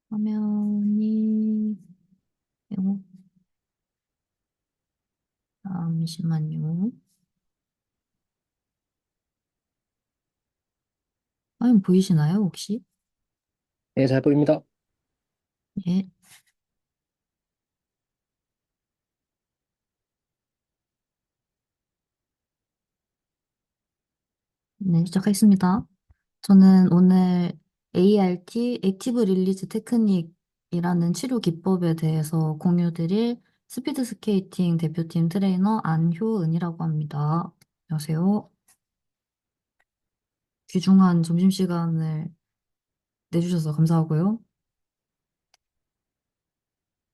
화면이, 이거, 잠시만요. 화면 보이시나요, 혹시? 네, 잘 보입니다. 예. 네, 시작하겠습니다. 저는 오늘 ART, 액티브 릴리즈 테크닉이라는 치료 기법에 대해서 공유드릴 스피드 스케이팅 대표팀 트레이너 안효은이라고 합니다. 안녕하세요. 귀중한 점심시간을 내주셔서 감사하고요.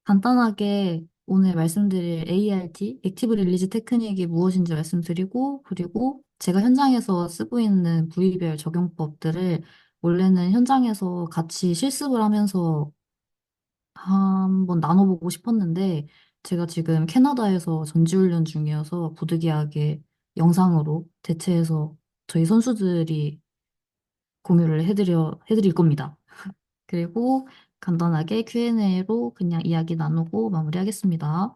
간단하게 오늘 말씀드릴 ART, 액티브 릴리즈 테크닉이 무엇인지 말씀드리고, 그리고 제가 현장에서 쓰고 있는 부위별 적용법들을 원래는 현장에서 같이 실습을 하면서 한번 나눠보고 싶었는데, 제가 지금 캐나다에서 전지훈련 중이어서 부득이하게 영상으로 대체해서 저희 선수들이 공유를 해드릴 겁니다. 그리고 간단하게 Q&A로 그냥 이야기 나누고 마무리하겠습니다.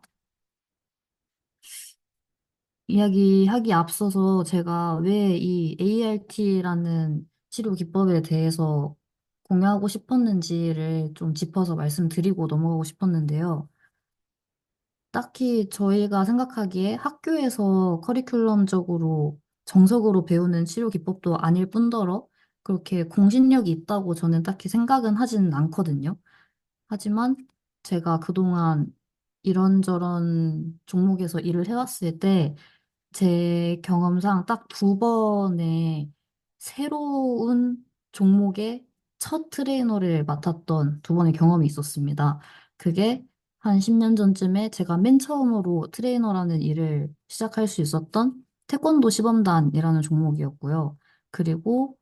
이야기하기 앞서서 제가 왜 이 ART라는 치료 기법에 대해서 공유하고 싶었는지를 좀 짚어서 말씀드리고 넘어가고 싶었는데요. 딱히 저희가 생각하기에 학교에서 커리큘럼적으로 정석으로 배우는 치료 기법도 아닐 뿐더러 그렇게 공신력이 있다고 저는 딱히 생각은 하지는 않거든요. 하지만 제가 그동안 이런저런 종목에서 일을 해왔을 때 제 경험상 딱 두 번의 새로운 종목의 첫 트레이너를 맡았던 두 번의 경험이 있었습니다. 그게 한 10년 전쯤에 제가 맨 처음으로 트레이너라는 일을 시작할 수 있었던 태권도 시범단이라는 종목이었고요. 그리고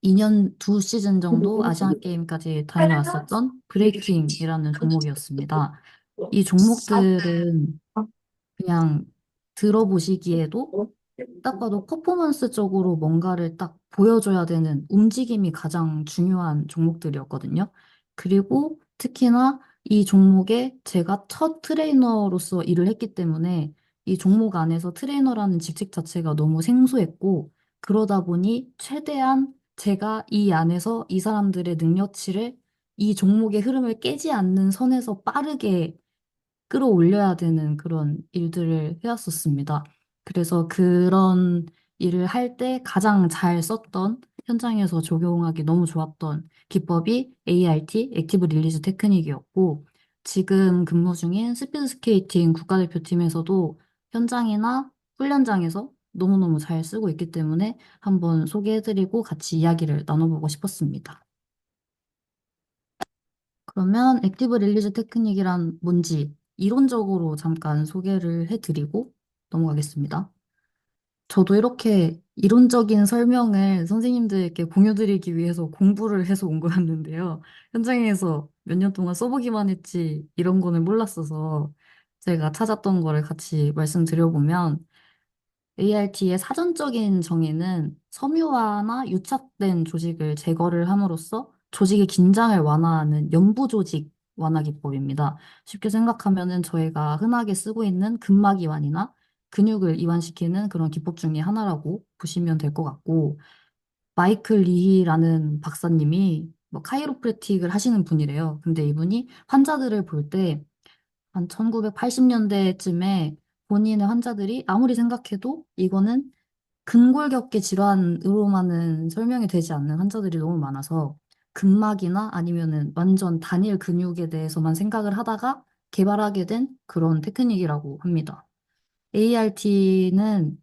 2년, 두 시즌 정도 아시안 게임까지 다녀왔었던 브레이킹이라는 종목이었습니다. 이 종목들은 그냥 들어보시기에도 딱 봐도 퍼포먼스적으로 뭔가를 딱 보여줘야 되는 움직임이 가장 중요한 종목들이었거든요. 그리고 특히나 이 종목에 제가 첫 트레이너로서 일을 했기 때문에 이 종목 안에서 트레이너라는 직책 자체가 너무 생소했고 그러다 보니 최대한 제가 이 안에서 이 사람들의 능력치를 이 종목의 흐름을 깨지 않는 선에서 빠르게 끌어올려야 되는 그런 일들을 해왔었습니다. 그래서 그런 일을 할 때 가장 잘 썼던 현장에서 적용하기 너무 좋았던 기법이 ART, 액티브 릴리즈 테크닉이었고, 지금 근무 중인 스피드 스케이팅 국가대표팀에서도 현장이나 훈련장에서 너무너무 잘 쓰고 있기 때문에 한번 소개해드리고 같이 이야기를 나눠보고 싶었습니다. 그러면 액티브 릴리즈 테크닉이란 뭔지 이론적으로 잠깐 소개를 해드리고 넘어가겠습니다. 저도 이렇게 이론적인 설명을 선생님들께 공유드리기 위해서 공부를 해서 온 거였는데요. 현장에서 몇 년 동안 써보기만 했지 이런 거는 몰랐어서 제가 찾았던 거를 같이 말씀드려보면 ART의 사전적인 정의는 섬유화나 유착된 조직을 제거를 함으로써 조직의 긴장을 완화하는 연부 조직 완화 기법입니다. 쉽게 생각하면은 저희가 흔하게 쓰고 있는 근막 이완이나 근육을 이완시키는 그런 기법 중에 하나라고 보시면 될 것 같고, 마이클 리히라는 박사님이 뭐 카이로프래틱을 하시는 분이래요. 근데 이분이 환자들을 볼때 한 1980년대쯤에 본인의 환자들이 아무리 생각해도 이거는 근골격계 질환으로만은 설명이 되지 않는 환자들이 너무 많아서 근막이나 아니면은 완전 단일 근육에 대해서만 생각을 하다가 개발하게 된 그런 테크닉이라고 합니다. ART는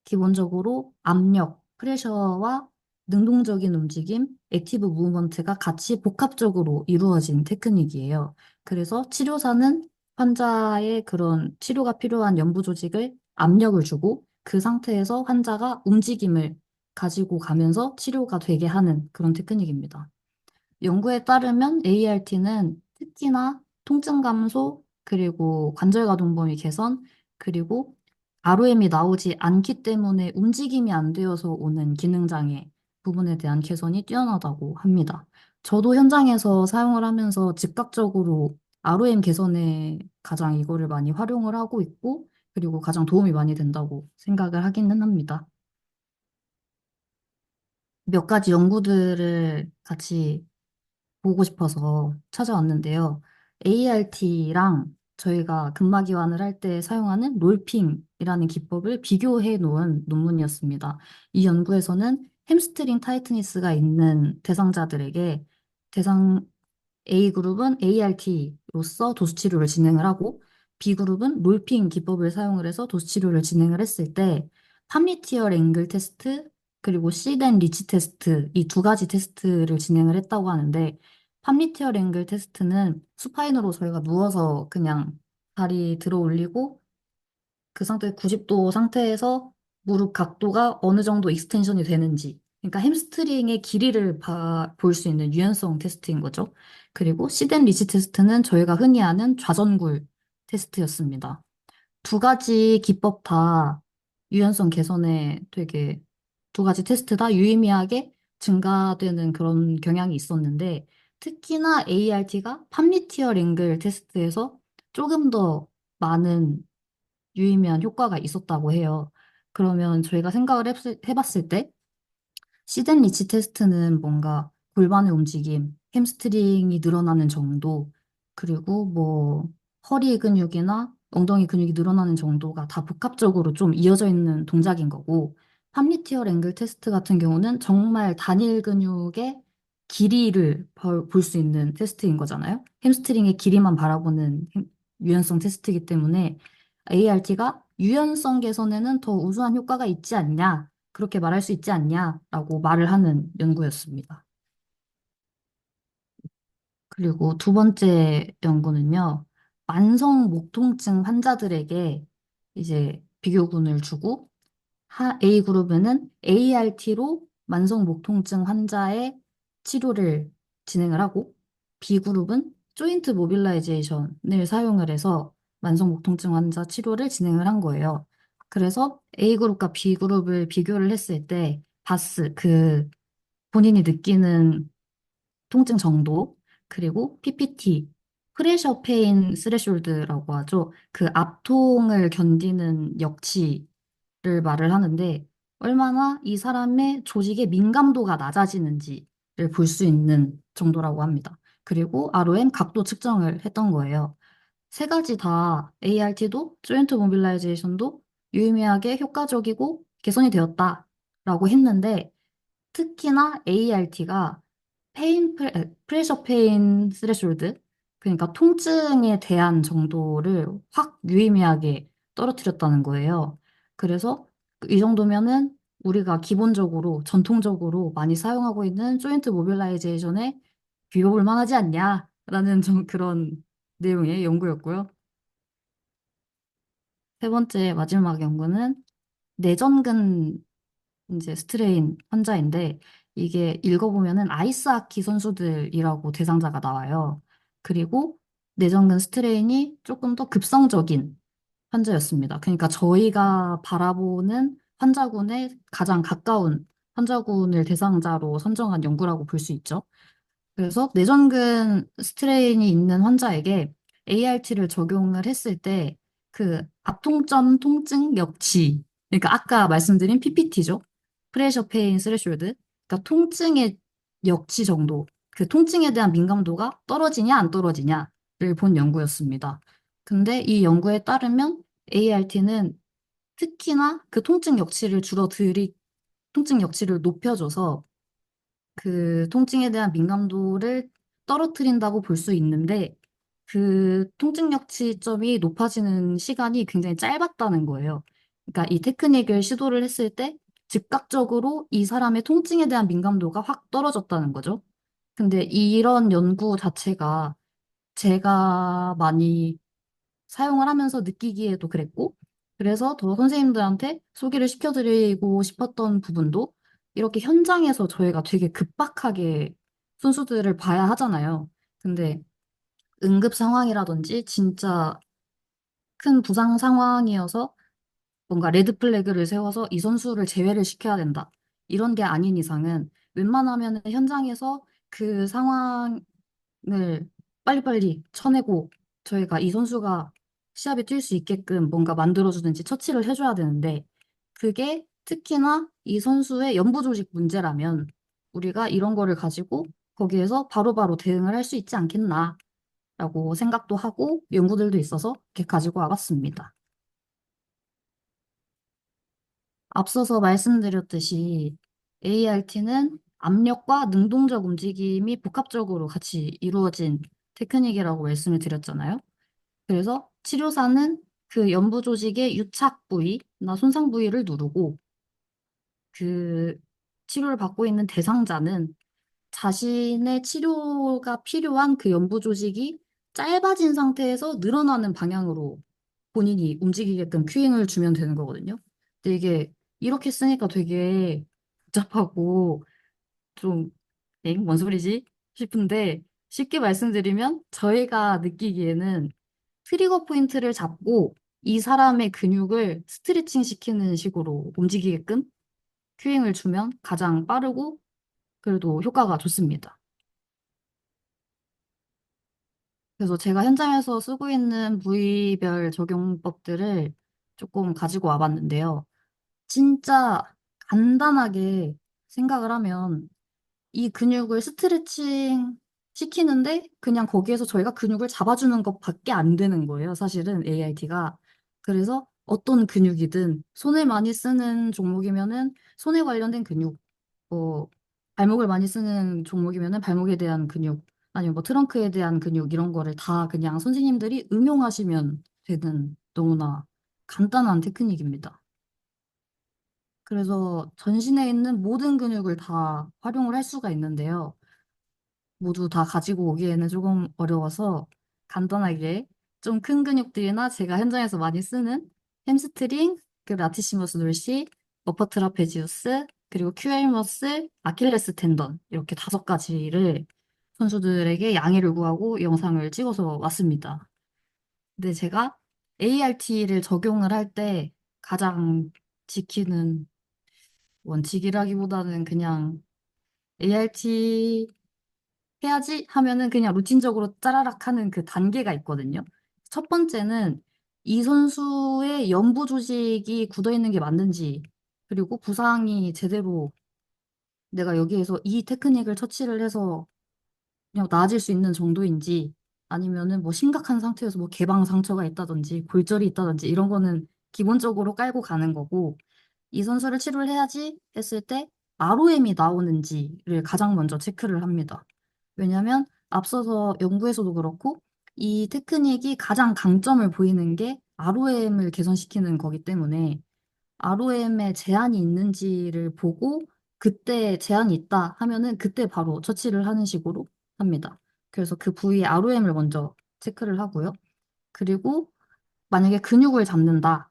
기본적으로 압력, 프레셔와 능동적인 움직임, 액티브 무브먼트가 같이 복합적으로 이루어진 테크닉이에요. 그래서 치료사는 환자의 그런 치료가 필요한 연부 조직을 압력을 주고 그 상태에서 환자가 움직임을 가지고 가면서 치료가 되게 하는 그런 테크닉입니다. 연구에 따르면 ART는 특히나 통증 감소, 그리고 관절 가동 범위 개선, 그리고 ROM이 나오지 않기 때문에 움직임이 안 되어서 오는 기능 장애 부분에 대한 개선이 뛰어나다고 합니다. 저도 현장에서 사용을 하면서 즉각적으로 ROM 개선에 가장 이거를 많이 활용을 하고 있고, 그리고 가장 도움이 많이 된다고 생각을 하기는 합니다. 몇 가지 연구들을 같이 보고 싶어서 찾아왔는데요. ART랑 저희가 근막이완을 할 때 사용하는 롤핑이라는 기법을 비교해 놓은 논문이었습니다. 이 연구에서는 햄스트링 타이트니스가 있는 대상자들에게 대상 A그룹은 ART로서 도수 치료를 진행을 하고 B그룹은 롤핑 기법을 사용을 해서 도수 치료를 진행을 했을 때 팜리티얼 앵글 테스트 그리고 시덴 리치 테스트 이 두 가지 테스트를 진행을 했다고 하는데 팜리티얼 앵글 테스트는 수파인으로 저희가 누워서 그냥 다리 들어 올리고 그 상태 90도 상태에서 무릎 각도가 어느 정도 익스텐션이 되는지. 그러니까 햄스트링의 길이를 볼 수 있는 유연성 테스트인 거죠. 그리고 시덴 리치 테스트는 저희가 흔히 아는 좌전굴 테스트였습니다. 두 가지 기법 다 유연성 개선에 되게 두 가지 테스트 다 유의미하게 증가되는 그런 경향이 있었는데 특히나 ART가 팜리티어 링글 테스트에서 조금 더 많은 유의미한 효과가 있었다고 해요. 그러면 저희가 생각을 해봤을 때 시덴 리치 테스트는 뭔가 골반의 움직임, 햄스트링이 늘어나는 정도, 그리고 뭐 허리 근육이나 엉덩이 근육이 늘어나는 정도가 다 복합적으로 좀 이어져 있는 동작인 거고, 팜리티얼 앵글 테스트 같은 경우는 정말 단일 근육의 길이를 볼 수 있는 테스트인 거잖아요. 햄스트링의 길이만 바라보는 유연성 테스트이기 때문에 ART가 유연성 개선에는 더 우수한 효과가 있지 않냐, 그렇게 말할 수 있지 않냐라고 말을 하는 연구였습니다. 그리고 두 번째 연구는요, 만성 목통증 환자들에게 이제 비교군을 주고, A그룹에는 ART로 만성 목통증 환자의 치료를 진행을 하고, B그룹은 조인트 모빌라이제이션을 사용을 해서 만성 목통증 환자 치료를 진행을 한 거예요. 그래서 A그룹과 B그룹을 비교를 했을 때, 바스, 본인이 느끼는 통증 정도, 그리고 PPT, 프레셔 페인 스레숄드라고 하죠. 그 압통을 견디는 역치를 말을 하는데, 얼마나 이 사람의 조직의 민감도가 낮아지는지를 볼 수 있는 정도라고 합니다. 그리고 ROM 각도 측정을 했던 거예요. 세 가지 다 ART도 조인트 모빌라이제이션도 유의미하게 효과적이고 개선이 되었다라고 했는데 특히나 ART가 프레셔 페인 스레숄드 그러니까 통증에 대한 정도를 확 유의미하게 떨어뜨렸다는 거예요. 그래서 이 정도면은 우리가 기본적으로 전통적으로 많이 사용하고 있는 조인트 모빌라이제이션에 비교볼 만하지 않냐라는 좀 그런 내용의 연구였고요. 세 번째 마지막 연구는 내전근 이제 스트레인 환자인데 이게 읽어보면은 아이스하키 선수들이라고 대상자가 나와요. 그리고 내전근 스트레인이 조금 더 급성적인 환자였습니다. 그러니까 저희가 바라보는 환자군에 가장 가까운 환자군을 대상자로 선정한 연구라고 볼 수 있죠. 그래서 뇌전근 스트레인이 있는 환자에게 ART를 적용을 했을 때 그 앞통점 통증 역치, 그러니까 아까 말씀드린 PPT죠. 프레셔 페인 스레숄드. 그러니까 통증의 역치 정도, 그 통증에 대한 민감도가 떨어지냐 안 떨어지냐를 본 연구였습니다. 근데 이 연구에 따르면 ART는 특히나 그 통증 역치를 높여줘서 그 통증에 대한 민감도를 떨어뜨린다고 볼 수 있는데 그 통증력 치점이 높아지는 시간이 굉장히 짧았다는 거예요. 그러니까 이 테크닉을 시도를 했을 때 즉각적으로 이 사람의 통증에 대한 민감도가 확 떨어졌다는 거죠. 근데 이런 연구 자체가 제가 많이 사용을 하면서 느끼기에도 그랬고, 그래서 더 선생님들한테 소개를 시켜드리고 싶었던 부분도 이렇게 현장에서 저희가 되게 급박하게 순수들을 봐야 하잖아요. 근데 응급 상황이라든지 진짜 큰 부상 상황이어서 뭔가 레드 플래그를 세워서 이 선수를 제외를 시켜야 된다. 이런 게 아닌 이상은 웬만하면 현장에서 그 상황을 빨리빨리 쳐내고 저희가 이 선수가 시합에 뛸 수 있게끔 뭔가 만들어주든지 처치를 해줘야 되는데 그게 특히나 이 선수의 연부 조직 문제라면 우리가 이런 거를 가지고 거기에서 바로바로 대응을 할 수 있지 않겠나라고 생각도 하고 연구들도 있어서 이렇게 가지고 와봤습니다. 앞서서 말씀드렸듯이 ART는 압력과 능동적 움직임이 복합적으로 같이 이루어진 테크닉이라고 말씀을 드렸잖아요. 그래서 치료사는 그 연부 조직의 유착 부위나 손상 부위를 누르고 그 치료를 받고 있는 대상자는 자신의 치료가 필요한 그 연부 조직이 짧아진 상태에서 늘어나는 방향으로 본인이 움직이게끔 큐잉을 주면 되는 거거든요. 근데 이게 이렇게 쓰니까 되게 복잡하고 좀, 엥? 뭔 소리지? 싶은데 쉽게 말씀드리면 저희가 느끼기에는 트리거 포인트를 잡고 이 사람의 근육을 스트레칭 시키는 식으로 움직이게끔 큐잉을 주면 가장 빠르고 그래도 효과가 좋습니다. 그래서 제가 현장에서 쓰고 있는 부위별 적용법들을 조금 가지고 와봤는데요. 진짜 간단하게 생각을 하면 이 근육을 스트레칭 시키는데 그냥 거기에서 저희가 근육을 잡아주는 것밖에 안 되는 거예요. 사실은 AIT가. 그래서 어떤 근육이든 손을 많이 쓰는 종목이면은 손에 관련된 근육, 뭐 발목을 많이 쓰는 종목이면은 발목에 대한 근육, 아니면 뭐 트렁크에 대한 근육 이런 거를 다 그냥 선생님들이 응용하시면 되는 너무나 간단한 테크닉입니다. 그래서 전신에 있는 모든 근육을 다 활용을 할 수가 있는데요. 모두 다 가지고 오기에는 조금 어려워서 간단하게 좀 큰 근육들이나 제가 현장에서 많이 쓰는 햄스트링, 그리고 라티시머스 돌시, 어퍼 트라페지우스, 그리고 큐엘 머슬, 아킬레스 텐던 이렇게 5가지를 선수들에게 양해를 구하고 영상을 찍어서 왔습니다. 근데 제가 ART를 적용을 할 때 가장 지키는 원칙이라기보다는 그냥 ART 해야지 하면은 그냥 루틴적으로 짜라락 하는 그 단계가 있거든요. 첫 번째는 이 선수의 연부 조직이 굳어 있는 게 맞는지, 그리고 부상이 제대로 내가 여기에서 이 테크닉을 처치를 해서 그냥 나아질 수 있는 정도인지, 아니면은 뭐 심각한 상태에서 뭐 개방 상처가 있다든지, 골절이 있다든지 이런 거는 기본적으로 깔고 가는 거고, 이 선수를 치료를 해야지 했을 때 ROM이 나오는지를 가장 먼저 체크를 합니다. 왜냐하면 앞서서 연구에서도 그렇고 이 테크닉이 가장 강점을 보이는 게 ROM을 개선시키는 거기 때문에 ROM에 제한이 있는지를 보고 그때 제한이 있다 하면은 그때 바로 처치를 하는 식으로 합니다. 그래서 그 부위에 ROM을 먼저 체크를 하고요. 그리고 만약에 근육을 잡는다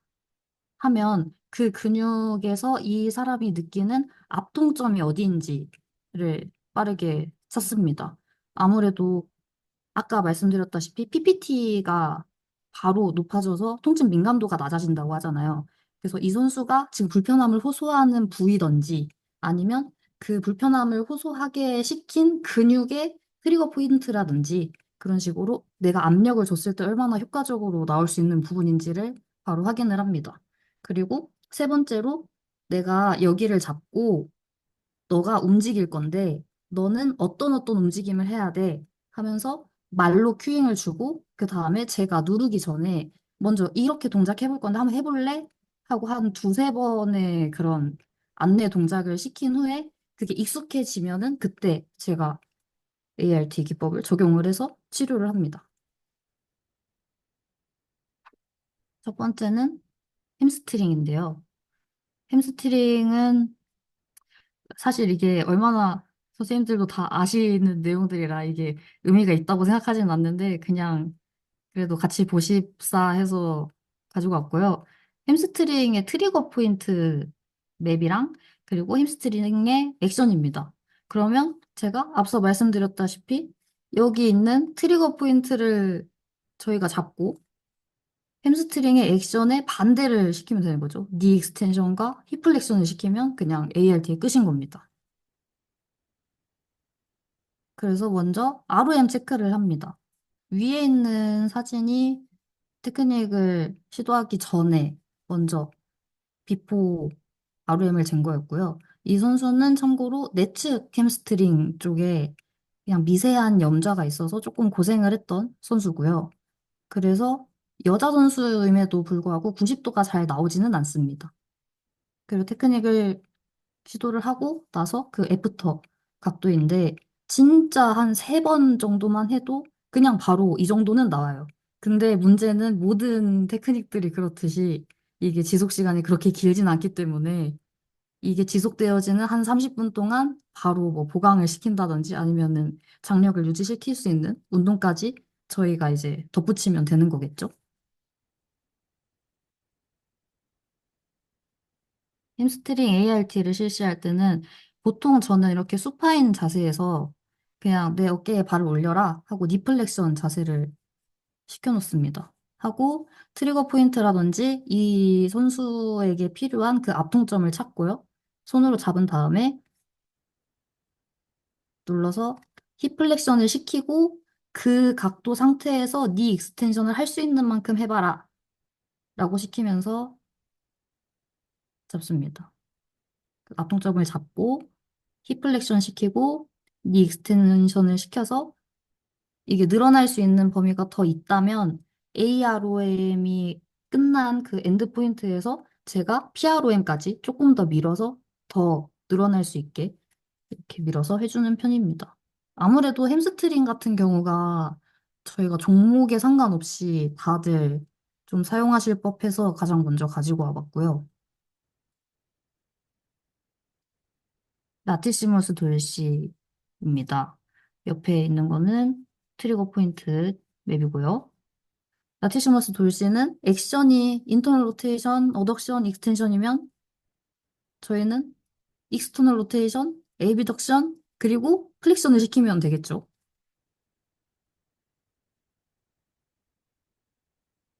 하면 그 근육에서 이 사람이 느끼는 압통점이 어디인지를 빠르게 찾습니다. 아무래도 아까 말씀드렸다시피 PPT가 바로 높아져서 통증 민감도가 낮아진다고 하잖아요. 그래서 이 선수가 지금 불편함을 호소하는 부위든지 아니면 그 불편함을 호소하게 시킨 근육의 트리거 포인트라든지 그런 식으로 내가 압력을 줬을 때 얼마나 효과적으로 나올 수 있는 부분인지를 바로 확인을 합니다. 그리고 세 번째로 내가 여기를 잡고 너가 움직일 건데 너는 어떤 움직임을 해야 돼 하면서 말로 큐잉을 주고 그 다음에 제가 누르기 전에 먼저 이렇게 동작해 볼 건데 한번 해볼래? 하고 한 두세 번의 그런 안내 동작을 시킨 후에 그게 익숙해지면은 그때 제가 ART 기법을 적용을 해서 치료를 합니다. 첫 번째는 햄스트링인데요. 햄스트링은 사실 이게 얼마나 선생님들도 다 아시는 내용들이라 이게 의미가 있다고 생각하지는 않는데 그냥 그래도 같이 보십사 해서 가지고 왔고요. 햄스트링의 트리거 포인트 맵이랑 그리고 햄스트링의 액션입니다. 그러면 제가 앞서 말씀드렸다시피 여기 있는 트리거 포인트를 저희가 잡고 햄스트링의 액션의 반대를 시키면 되는 거죠. 니 익스텐션과 힙플렉션을 시키면 그냥 ART의 끝인 겁니다. 그래서 먼저 ROM 체크를 합니다. 위에 있는 사진이 테크닉을 시도하기 전에 먼저 비포 ROM을 잰 거였고요. 이 선수는 참고로 네츠 햄스트링 쪽에 그냥 미세한 염좌가 있어서 조금 고생을 했던 선수고요. 그래서 여자 선수임에도 불구하고 90도가 잘 나오지는 않습니다. 그리고 테크닉을 시도를 하고 나서 그 애프터 각도인데 진짜 한 세 번 정도만 해도 그냥 바로 이 정도는 나와요. 근데 문제는 모든 테크닉들이 그렇듯이 이게 지속 시간이 그렇게 길진 않기 때문에 이게 지속되어지는 한 30분 동안 바로 뭐 보강을 시킨다든지 아니면은 장력을 유지시킬 수 있는 운동까지 저희가 이제 덧붙이면 되는 거겠죠. 햄스트링 ART를 실시할 때는 보통 저는 이렇게 수파인 자세에서 그냥 내 어깨에 발을 올려라 하고 니플렉션 자세를 시켜놓습니다. 하고 트리거 포인트라든지 이 선수에게 필요한 그 아통점을 찾고요. 손으로 잡은 다음에 눌러서 힙 플렉션을 시키고 그 각도 상태에서 니 익스텐션을 할 수 있는 만큼 해봐라 라고 시키면서 잡습니다. 그 아통점을 잡고 힙 플렉션 시키고 니 익스텐션을 시켜서 이게 늘어날 수 있는 범위가 더 있다면 AROM이 끝난 그 엔드 포인트에서 제가 PROM까지 조금 더 밀어서 더 늘어날 수 있게 이렇게 밀어서 해주는 편입니다. 아무래도 햄스트링 같은 경우가 저희가 종목에 상관없이 다들 좀 사용하실 법해서 가장 먼저 가지고 와봤고요. 라티시머스 돌시입니다. 옆에 있는 거는 트리거 포인트 맵이고요. 라티시머스 돌시는 액션이 인터널 로테이션, 어덕션, 익스텐션이면 저희는 익스터널 로테이션, 에이비덕션, 그리고 플렉션을 시키면 되겠죠.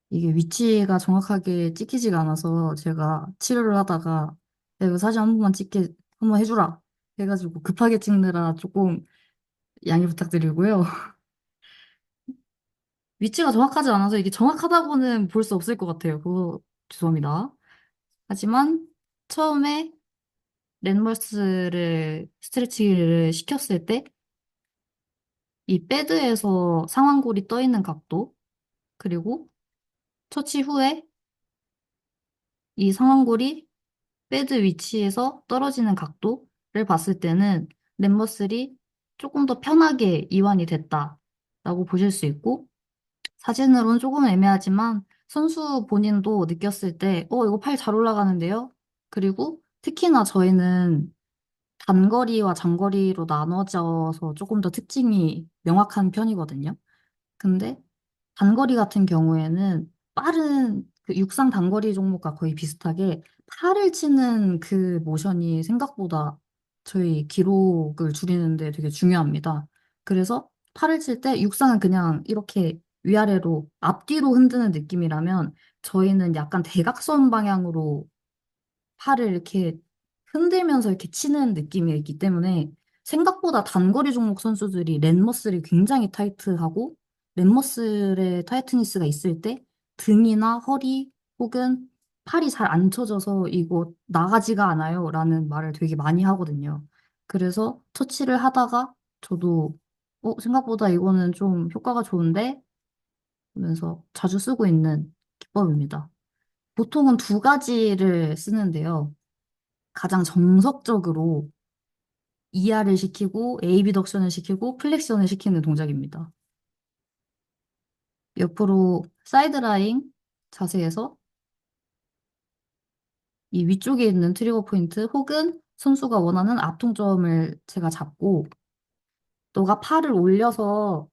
이게 위치가 정확하게 찍히지가 않아서 제가 치료를 하다가 야, 이거 사진 한 번만 찍게 한번 해주라 해가지고 급하게 찍느라 조금 양해 부탁드리고요. 위치가 정확하지 않아서 이게 정확하다고는 볼 수 없을 것 같아요. 그거 죄송합니다. 하지만 처음에 랜머스를 스트레치를 시켰을 때 이 패드에서 상완골이 떠 있는 각도 그리고 처치 후에 이 상완골이 패드 위치에서 떨어지는 각도를 봤을 때는 랩머슬이 조금 더 편하게 이완이 됐다라고 보실 수 있고 사진으로는 조금 애매하지만 선수 본인도 느꼈을 때 이거 팔 잘 올라가는데요? 그리고 특히나 저희는 단거리와 장거리로 나눠져서 조금 더 특징이 명확한 편이거든요. 근데 단거리 같은 경우에는 빠른 그 육상 단거리 종목과 거의 비슷하게 팔을 치는 그 모션이 생각보다 저희 기록을 줄이는데 되게 중요합니다. 그래서 팔을 칠 때 육상은 그냥 이렇게 위아래로 앞뒤로 흔드는 느낌이라면 저희는 약간 대각선 방향으로 팔을 이렇게 흔들면서 이렇게 치는 느낌이 있기 때문에 생각보다 단거리 종목 선수들이 렛머슬이 굉장히 타이트하고 렛머슬의 타이트니스가 있을 때 등이나 허리 혹은 팔이 잘 안 쳐져서 이거 나가지가 않아요 라는 말을 되게 많이 하거든요. 그래서 터치를 하다가 저도 생각보다 이거는 좀 효과가 좋은데 하면서 자주 쓰고 있는 기법입니다. 보통은 두 가지를 쓰는데요. 가장 정석적으로 ER을 시키고 AB덕션을 시키고 플렉션을 시키는 동작입니다. 옆으로 사이드라인 자세에서 이 위쪽에 있는 트리거 포인트 혹은 선수가 원하는 앞통점을 제가 잡고 너가 팔을 올려서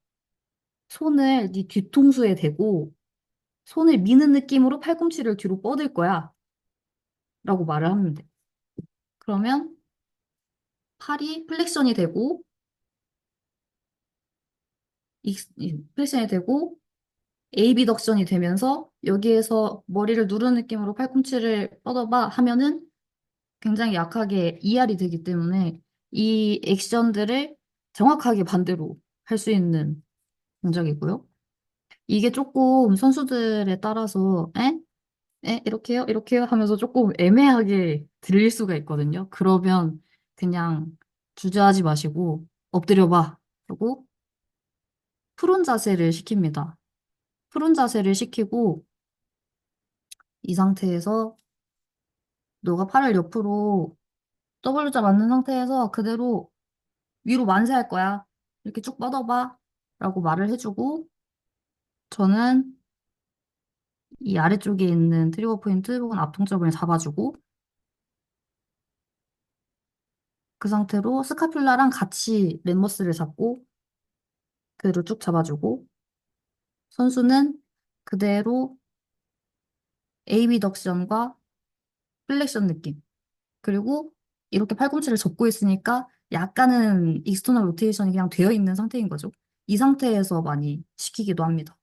손을 네 뒤통수에 대고 손을 미는 느낌으로 팔꿈치를 뒤로 뻗을 거야 라고 말을 하면 돼. 그러면 팔이 플렉션이 되고 플렉션이 되고 에이비덕션이 되면서 여기에서 머리를 누르는 느낌으로 팔꿈치를 뻗어봐 하면은 굉장히 약하게 ER이 되기 때문에 이 액션들을 정확하게 반대로 할 수 있는 동작이고요. 이게 조금 선수들에 따라서 에? 에? 이렇게요? 이렇게요? 하면서 조금 애매하게 들릴 수가 있거든요. 그러면 그냥 주저하지 마시고 엎드려 봐. 그리고 푸른 자세를 시킵니다. 푸른 자세를 시키고 이 상태에서 너가 팔을 옆으로 W자 맞는 상태에서 그대로 위로 만세할 거야. 이렇게 쭉 뻗어봐. 라고 말을 해주고 저는 이 아래쪽에 있는 트리거 포인트 혹은 앞통점을 잡아주고 그 상태로 스카퓰라랑 같이 램머스를 잡고 그대로 쭉 잡아주고 선수는 그대로 에이비덕션과 플렉션 느낌 그리고 이렇게 팔꿈치를 접고 있으니까 약간은 익스터널 로테이션이 그냥 되어 있는 상태인 거죠. 이 상태에서 많이 시키기도 합니다.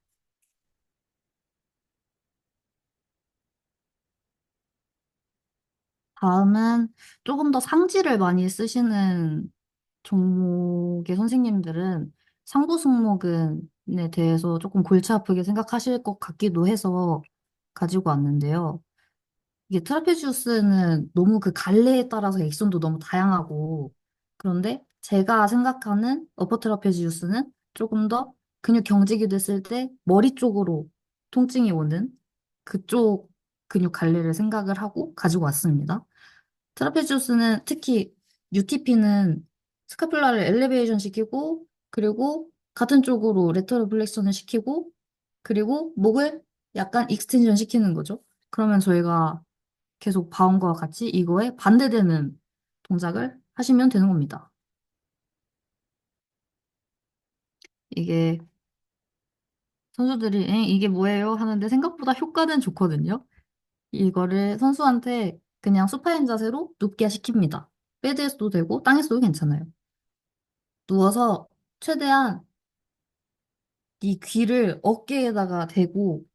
다음은 조금 더 상지를 많이 쓰시는 종목의 선생님들은 상부 승모근에 대해서 조금 골치 아프게 생각하실 것 같기도 해서 가지고 왔는데요. 이게 트라페지우스는 너무 그 갈래에 따라서 액션도 너무 다양하고 그런데 제가 생각하는 어퍼 트라페지우스는 조금 더 근육 경직이 됐을 때 머리 쪽으로 통증이 오는 그쪽 근육 갈래를 생각을 하고 가지고 왔습니다. 트라페지우스는 특히 UTP는 스카뷸라를 엘리베이션 시키고 그리고 같은 쪽으로 레터럴 플렉션을 시키고 그리고 목을 약간 익스텐션 시키는 거죠. 그러면 저희가 계속 바운과 같이 이거에 반대되는 동작을 하시면 되는 겁니다. 이게 선수들이 이게 뭐예요? 하는데 생각보다 효과는 좋거든요. 이거를 선수한테 그냥 수파인 자세로 눕게 시킵니다. 베드에서도 되고 땅에서도 괜찮아요. 누워서 최대한 네 귀를 어깨에다가 대고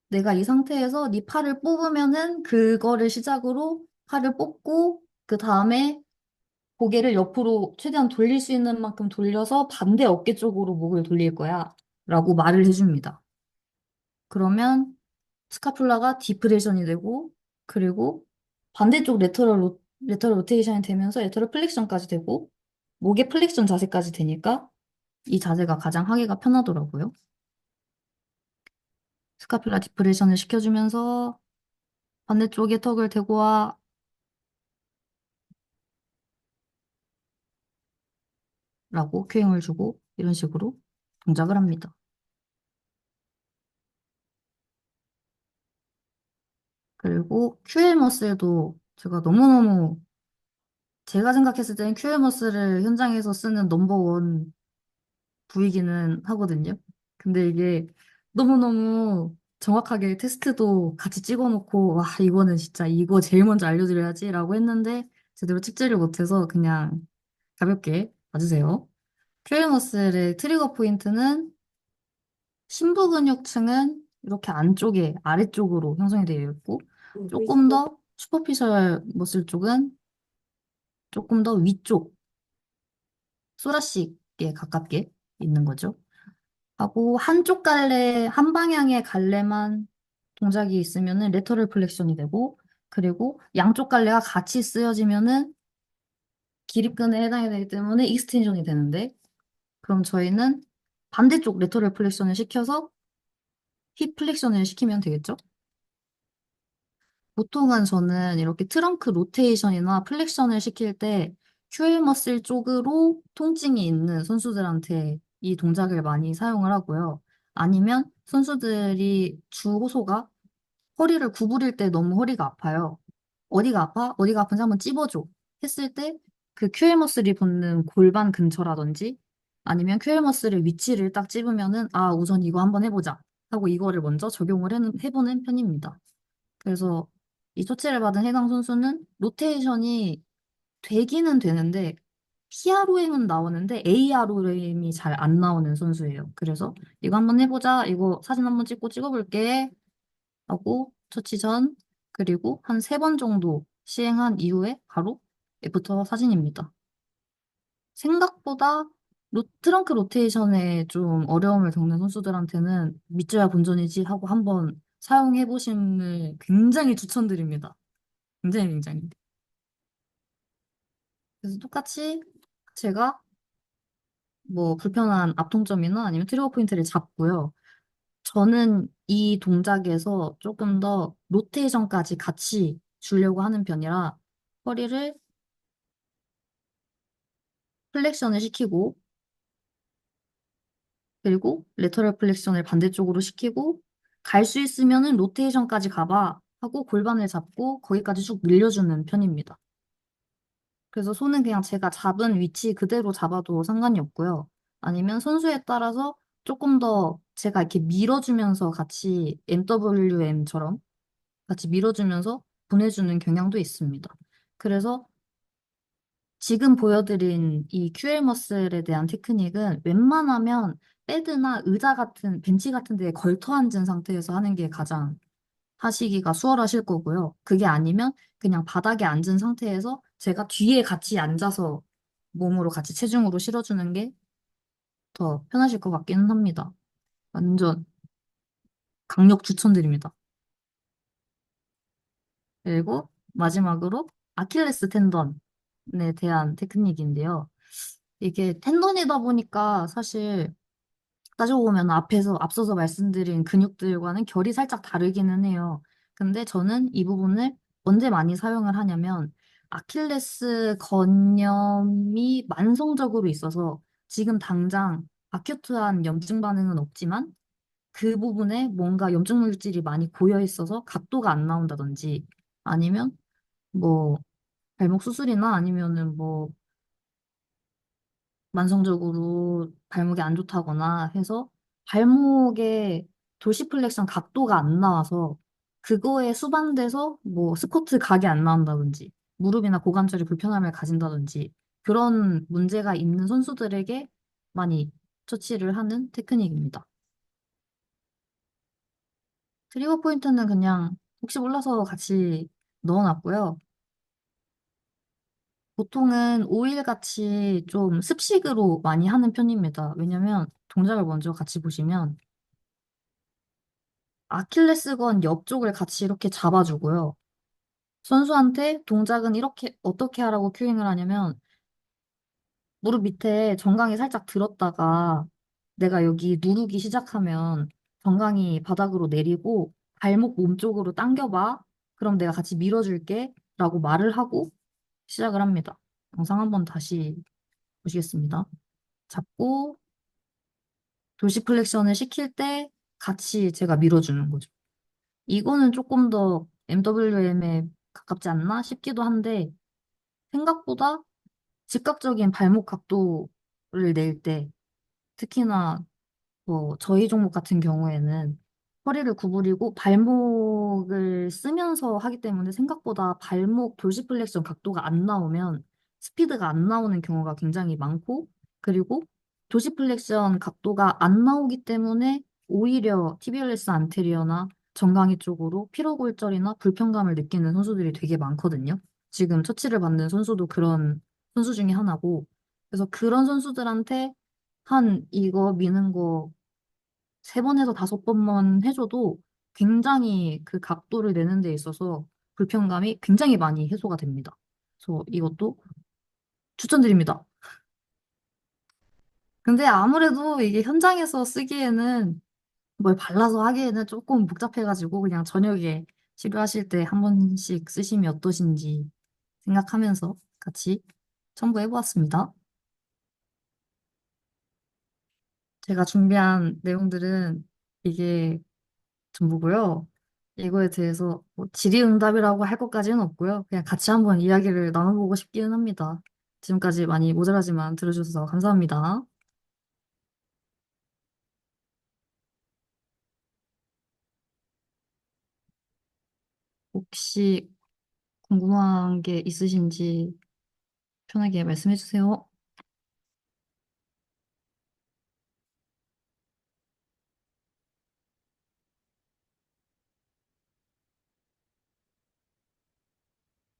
내가 이 상태에서 네 팔을 뽑으면은 그거를 시작으로 팔을 뽑고 그 다음에 고개를 옆으로 최대한 돌릴 수 있는 만큼 돌려서 반대 어깨 쪽으로 목을 돌릴 거야. 라고 말을 해줍니다. 그러면 스카풀라가 디프레션이 되고 그리고 반대쪽 레터럴 로테이션이 되면서 레터럴 플렉션까지 되고 목의 플렉션 자세까지 되니까 이 자세가 가장 하기가 편하더라고요. 스카퓰라 디프레션을 시켜주면서 반대쪽에 턱을 대고 와 라고 큐잉을 주고 이런 식으로 동작을 합니다. 그리고 큐엘 머슬도 제가 너무너무 제가 생각했을 때는 큐엘 머슬을 현장에서 쓰는 넘버원 부위기는 하거든요. 근데 이게 너무너무 정확하게 테스트도 같이 찍어놓고 와 이거는 진짜 이거 제일 먼저 알려드려야지라고 했는데 제대로 찍지를 못해서 그냥 가볍게 봐주세요. 큐엘 머슬의 트리거 포인트는 심부 근육층은 이렇게 안쪽에 아래쪽으로 형성이 되어 있고 조금 더 슈퍼피셜 머슬 쪽은 조금 더 위쪽 소라식에 가깝게 있는 거죠. 하고 한쪽 갈래 한 방향의 갈래만 동작이 있으면은 레터럴 플렉션이 되고 그리고 양쪽 갈래가 같이 쓰여지면은 기립근에 해당이 되기 때문에 익스텐션이 되는데 그럼 저희는 반대쪽 레터럴 플렉션을 시켜서 힙 플렉션을 시키면 되겠죠? 보통은 저는 이렇게 트렁크 로테이션이나 플렉션을 시킬 때 큐엘 머슬 쪽으로 통증이 있는 선수들한테 이 동작을 많이 사용을 하고요. 아니면 선수들이 주 호소가 허리를 구부릴 때 너무 허리가 아파요. 어디가 아파? 어디가 아픈지 한번 찝어줘. 했을 때 그 큐엘 머슬이 붙는 골반 근처라든지 아니면 큐엘 머슬의 위치를 딱 찝으면은 아, 우선 이거 한번 해보자 하고 이거를 먼저 적용을 해보는 편입니다. 그래서 이 조치를 받은 해당 선수는 로테이션이 되기는 되는데 PROM은 나오는데 AROM이 잘 안 나오는 선수예요. 그래서 이거 한번 해보자. 이거 사진 한번 찍고 찍어볼게. 하고 처치 전 그리고 한 3번 정도 시행한 이후에 바로 애프터 사진입니다. 생각보다 트렁크 로테이션에 좀 어려움을 겪는 선수들한테는 믿져야 본전이지 하고 한번 사용해 보심을 굉장히 추천드립니다. 굉장히 굉장히. 그래서 똑같이 제가 뭐 불편한 앞통점이나 아니면 트리거 포인트를 잡고요. 저는 이 동작에서 조금 더 로테이션까지 같이 주려고 하는 편이라 허리를 플렉션을 시키고 그리고 레터럴 플렉션을 반대쪽으로 시키고 갈 수 있으면은 로테이션까지 가봐 하고 골반을 잡고 거기까지 쭉 늘려주는 편입니다. 그래서 손은 그냥 제가 잡은 위치 그대로 잡아도 상관이 없고요. 아니면 선수에 따라서 조금 더 제가 이렇게 밀어주면서 같이 MWM처럼 같이 밀어주면서 보내주는 경향도 있습니다. 그래서 지금 보여드린 이 QL 머슬에 대한 테크닉은 웬만하면 베드나 의자 같은, 벤치 같은 데에 걸터 앉은 상태에서 하는 게 가장 하시기가 수월하실 거고요. 그게 아니면 그냥 바닥에 앉은 상태에서 제가 뒤에 같이 앉아서 몸으로 같이 체중으로 실어주는 게 더 편하실 것 같기는 합니다. 완전 강력 추천드립니다. 그리고 마지막으로 아킬레스 텐던에 대한 테크닉인데요. 이게 텐던이다 보니까 사실 따지고 보면 앞서서 말씀드린 근육들과는 결이 살짝 다르기는 해요. 근데 저는 이 부분을 언제 많이 사용을 하냐면 아킬레스 건염이 만성적으로 있어서 지금 당장 아큐트한 염증 반응은 없지만 그 부분에 뭔가 염증 물질이 많이 고여 있어서 각도가 안 나온다든지 아니면 뭐 발목 수술이나 아니면은 뭐 만성적으로 발목이 안 좋다거나 해서 발목에 도시플렉션 각도가 안 나와서 그거에 수반돼서 뭐 스쿼트 각이 안 나온다든지 무릎이나 고관절이 불편함을 가진다든지 그런 문제가 있는 선수들에게 많이 처치를 하는 테크닉입니다. 트리거 포인트는 그냥 혹시 몰라서 같이 넣어놨고요. 보통은 오일같이 좀 습식으로 많이 하는 편입니다. 왜냐면 동작을 먼저 같이 보시면 아킬레스건 옆쪽을 같이 이렇게 잡아주고요. 선수한테 동작은 이렇게 어떻게 하라고 큐잉을 하냐면 무릎 밑에 정강이 살짝 들었다가 내가 여기 누르기 시작하면 정강이 바닥으로 내리고 발목 몸쪽으로 당겨봐. 그럼 내가 같이 밀어줄게. 라고 말을 하고 시작을 합니다. 영상 한번 다시 보시겠습니다. 잡고 도시플렉션을 시킬 때 같이 제가 밀어주는 거죠. 이거는 조금 더 MWM에 가깝지 않나 싶기도 한데 생각보다 즉각적인 발목 각도를 낼 때 특히나 뭐 저희 종목 같은 경우에는 허리를 구부리고 발목을 쓰면서 하기 때문에 생각보다 발목 돌시플렉션 각도가 안 나오면 스피드가 안 나오는 경우가 굉장히 많고 그리고 도시플렉션 각도가 안 나오기 때문에 오히려 티비얼레스 안테리어나 정강이 쪽으로 피로골절이나 불편감을 느끼는 선수들이 되게 많거든요. 지금 처치를 받는 선수도 그런 선수 중에 하나고 그래서 그런 선수들한테 한 이거 미는 거 3번에서 5번만 해줘도 굉장히 그 각도를 내는 데 있어서 불편감이 굉장히 많이 해소가 됩니다. 그래서 이것도 추천드립니다. 근데 아무래도 이게 현장에서 쓰기에는 뭘 발라서 하기에는 조금 복잡해가지고 그냥 저녁에 치료하실 때 한 번씩 쓰시면 어떠신지 생각하면서 같이 첨부해보았습니다. 제가 준비한 내용들은 이게 전부고요. 이거에 대해서 뭐 질의응답이라고 할 것까지는 없고요. 그냥 같이 한번 이야기를 나눠보고 싶기는 합니다. 지금까지 많이 모자라지만 들어주셔서 감사합니다. 혹시 궁금한 게 있으신지 편하게 말씀해 주세요.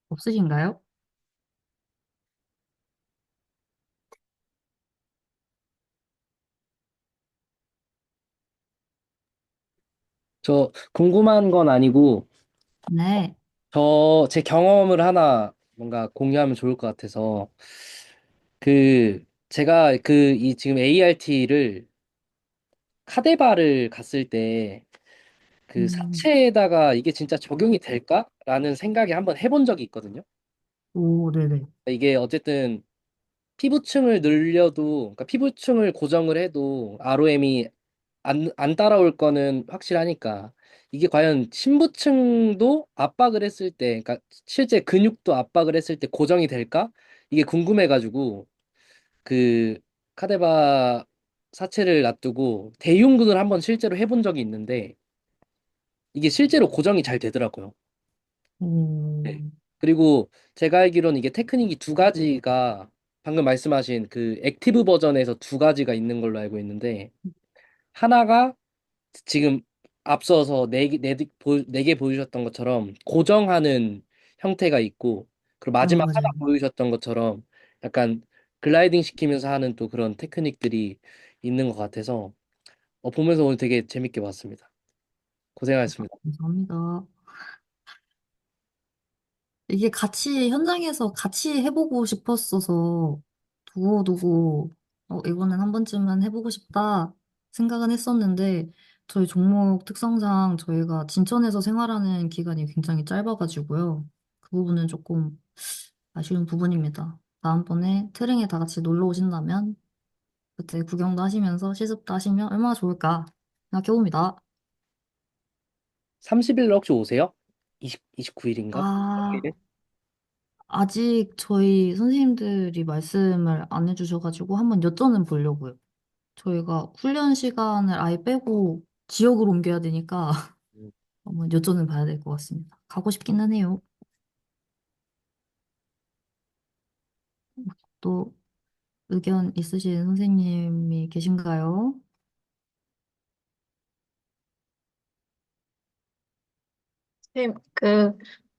없으신가요? 저 궁금한 건 아니고, 네. 제 경험을 하나 뭔가 공유하면 좋을 것 같아서, 제가 지금 ART를 카데바를 갔을 때, 그 음, 사체에다가 이게 진짜 적용이 될까라는 생각이 한번 해본 적이 있거든요. 오, 네네. 이게 어쨌든 피부층을 늘려도, 그러니까 피부층을 고정을 해도 ROM이 안 따라올 거는 확실하니까 이게 과연 심부층도 압박을 했을 때, 그러니까 실제 근육도 압박을 했을 때 고정이 될까? 이게 궁금해가지고 그 카데바 사체를 놔두고 대흉근을 한번 실제로 해본 적이 있는데 이게 실제로 고정이 잘 되더라고요. 네. 오, 그리고 제가 알기로는 이게 테크닉이 두 가지가 방금 말씀하신 그 액티브 버전에서 두 가지가 있는 걸로 알고 있는데 하나가 지금 앞서서 네 개 보여주셨던 것처럼 고정하는 형태가 있고, 그리고 마지막 하나 맞아요. 보여주셨던 것처럼 약간 글라이딩 시키면서 하는 또 그런 테크닉들이 있는 것 같아서 보면서 오늘 되게 재밌게 봤습니다. 고생하셨습니다. 감사합니다. 이게 같이 현장에서 같이 해보고 싶었어서 두고두고 이거는 한 번쯤은 해보고 싶다 생각은 했었는데 저희 종목 특성상 저희가 진천에서 생활하는 기간이 굉장히 짧아가지고요. 그 부분은 조금 아쉬운 부분입니다. 다음번에 트릉에 다 같이 놀러 오신다면 그때 구경도 하시면서 실습도 하시면 얼마나 좋을까 생각해봅니다. 30일 혹시 오세요? 29일인가? 아, 아직 저희 선생님들이 말씀을 안 해주셔가지고 한번 여쭤는 보려고요. 저희가 훈련 시간을 아예 빼고 지역으로 옮겨야 되니까 한번 여쭤는 봐야 될 것 같습니다. 가고 싶기는 해요. 또 의견 있으신 선생님이 계신가요? 선생님,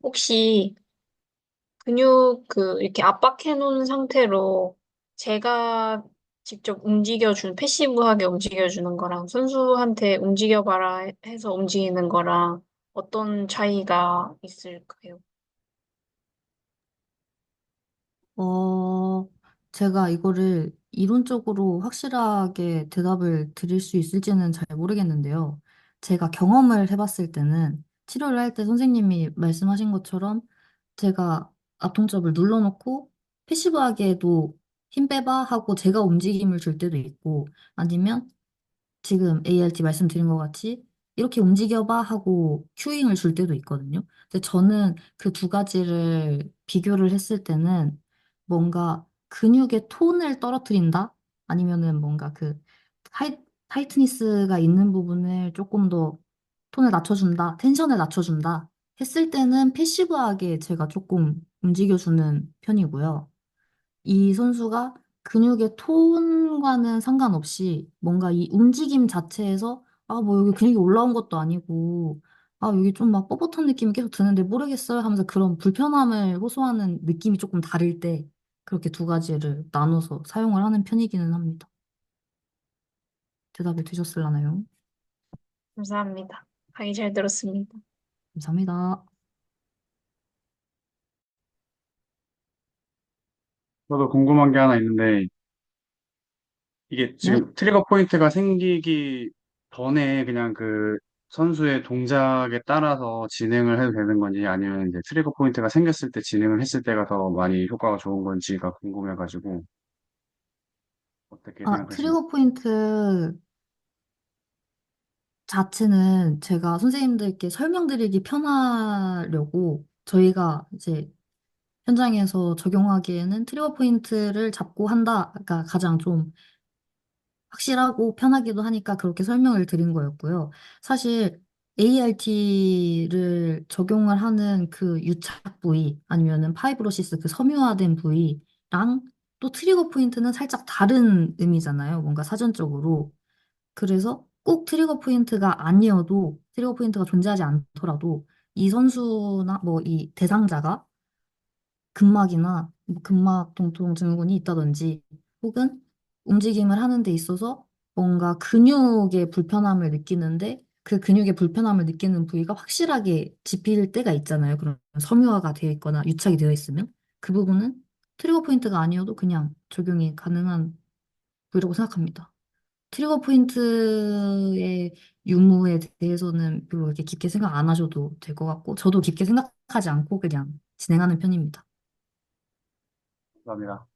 혹시 근육 이렇게 압박해 놓은 상태로 제가 직접 패시브하게 움직여주는 거랑 선수한테 움직여봐라 해서 움직이는 거랑 어떤 차이가 있을까요? 어, 제가 이거를 이론적으로 확실하게 대답을 드릴 수 있을지는 잘 모르겠는데요. 제가 경험을 해봤을 때는 치료를 할 때 선생님이 말씀하신 것처럼 제가 압통접을 눌러놓고 패시브하게도 힘 빼봐 하고 제가 움직임을 줄 때도 있고 아니면 지금 ART 말씀드린 것 같이 이렇게 움직여봐 하고 큐잉을 줄 때도 있거든요. 근데 저는 그 두 가지를 비교를 했을 때는 뭔가 근육의 톤을 떨어뜨린다? 아니면은 뭔가 그 타이트니스가 있는 부분을 조금 더 톤을 낮춰준다, 텐션을 낮춰준다 했을 때는 패시브하게 제가 조금 움직여주는 편이고요. 이 선수가 근육의 톤과는 상관없이 뭔가 이 움직임 자체에서 뭐 여기 근육이 올라온 것도 아니고 여기 좀 막 뻣뻣한 느낌이 계속 드는데 모르겠어요 하면서 그런 불편함을 호소하는 느낌이 조금 다를 때 그렇게 두 가지를 나눠서 사용을 하는 편이기는 합니다. 대답을 드렸을라나요? 감사합니다. 강의 잘 들었습니다. 감사합니다. 저도 궁금한 게 하나 있는데, 이게 네. 지금 트리거 포인트가 생기기 전에 그냥 그 선수의 동작에 따라서 진행을 해도 되는 건지, 아니면 이제 트리거 포인트가 생겼을 때 진행을 했을 때가 더 많이 효과가 좋은 건지가 궁금해가지고, 어떻게 생각하시나요? 트리거 포인트 자체는 제가 선생님들께 설명드리기 편하려고 저희가 이제 현장에서 적용하기에는 트리거 포인트를 잡고 한다가 가장 좀 확실하고 편하기도 하니까 그렇게 설명을 드린 거였고요. 사실 ART를 적용을 하는 그 유착 부위 아니면은 파이브로시스 그 섬유화된 부위랑 또 트리거 포인트는 살짝 다른 의미잖아요. 뭔가 사전적으로. 그래서 꼭 트리거 포인트가 아니어도 트리거 포인트가 존재하지 않더라도 이 선수나 뭐 이 대상자가 근막이나 뭐 근막 통통 증후군이 있다든지 혹은 움직임을 하는 데 있어서 뭔가 근육의 불편함을 느끼는데 그 근육의 불편함을 느끼는 부위가 확실하게 짚일 때가 있잖아요. 그런 섬유화가 되어 있거나 유착이 되어 있으면 그 부분은 트리거 포인트가 아니어도 그냥 적용이 가능한 부위라고 생각합니다. 트리거 포인트의 유무에 대해서는 별로 이렇게 깊게 생각 안 하셔도 될 것 같고, 저도 깊게 생각하지 않고 그냥 진행하는 편입니다. 감사합니다.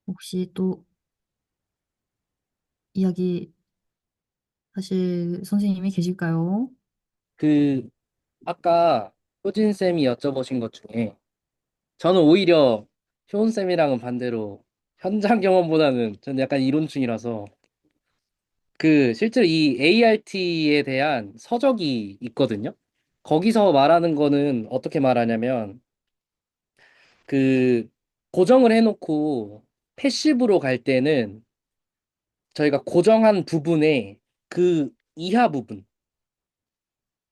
혹시 또 이야기 하실 선생님이 계실까요? 그 아까 효진 쌤이 여쭤보신 것 중에 저는 오히려 효은 쌤이랑은 반대로 현장 경험보다는 저는 약간 이론충이라서 그 실제로 이 ART에 대한 서적이 있거든요. 거기서 말하는 거는 어떻게 말하냐면 그 고정을 해놓고 패시브로 갈 때는 저희가 고정한 부분에 그 이하 부분,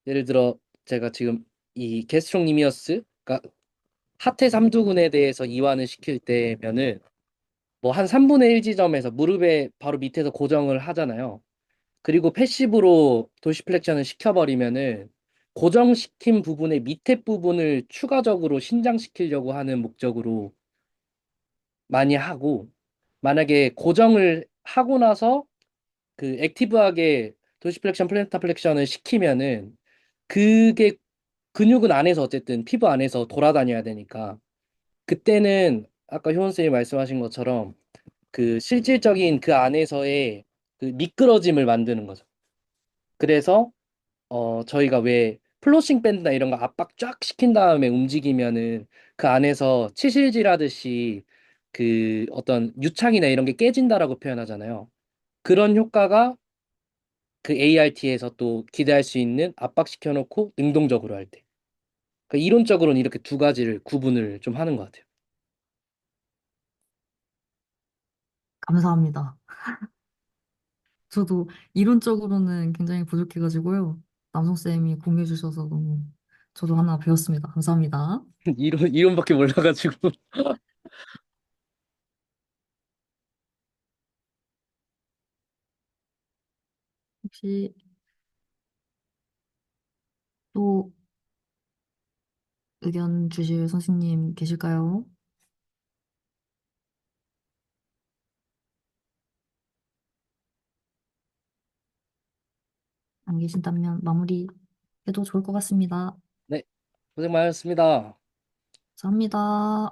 예를 들어 제가 지금 이 게스트롱니미어스, 그러니까 하태 삼두근에 대해서 이완을 시킬 때면은 뭐 한 3분의 1 지점에서 무릎에 바로 밑에서 고정을 하잖아요. 그리고 패시브로 도시플렉션을 시켜버리면은 고정시킨 부분의 밑에 부분을 추가적으로 신장시키려고 하는 목적으로 많이 하고, 만약에 고정을 하고 나서 그 액티브하게 도시플렉션, 플랜타 플렉션을 시키면은 그게 근육은 안에서 어쨌든 피부 안에서 돌아다녀야 되니까 그때는 아까 효원 쌤이 말씀하신 것처럼 그 실질적인 그 안에서의 그 미끄러짐을 만드는 거죠. 그래서 저희가 왜 플로싱 밴드나 이런 거 압박 쫙 시킨 다음에 움직이면은 그 안에서 치실질 하듯이 그 어떤 유창이나 이런 게 깨진다라고 표현하잖아요. 그런 효과가 그 ART에서 또 기대할 수 있는 압박시켜 놓고 능동적으로 할 때. 그러니까 이론적으로는 이렇게 두 가지를 구분을 좀 하는 것 같아요. 감사합니다. 저도 이론적으로는 굉장히 부족해가지고요. 남성쌤이 공유해 주셔서 너무 저도 하나 배웠습니다. 감사합니다. 이론밖에 몰라가지고. 혹시 또 의견 주실 선생님 계실까요? 안 계신다면 마무리해도 좋을 것 같습니다. 네, 고생 많으셨습니다. 감사합니다.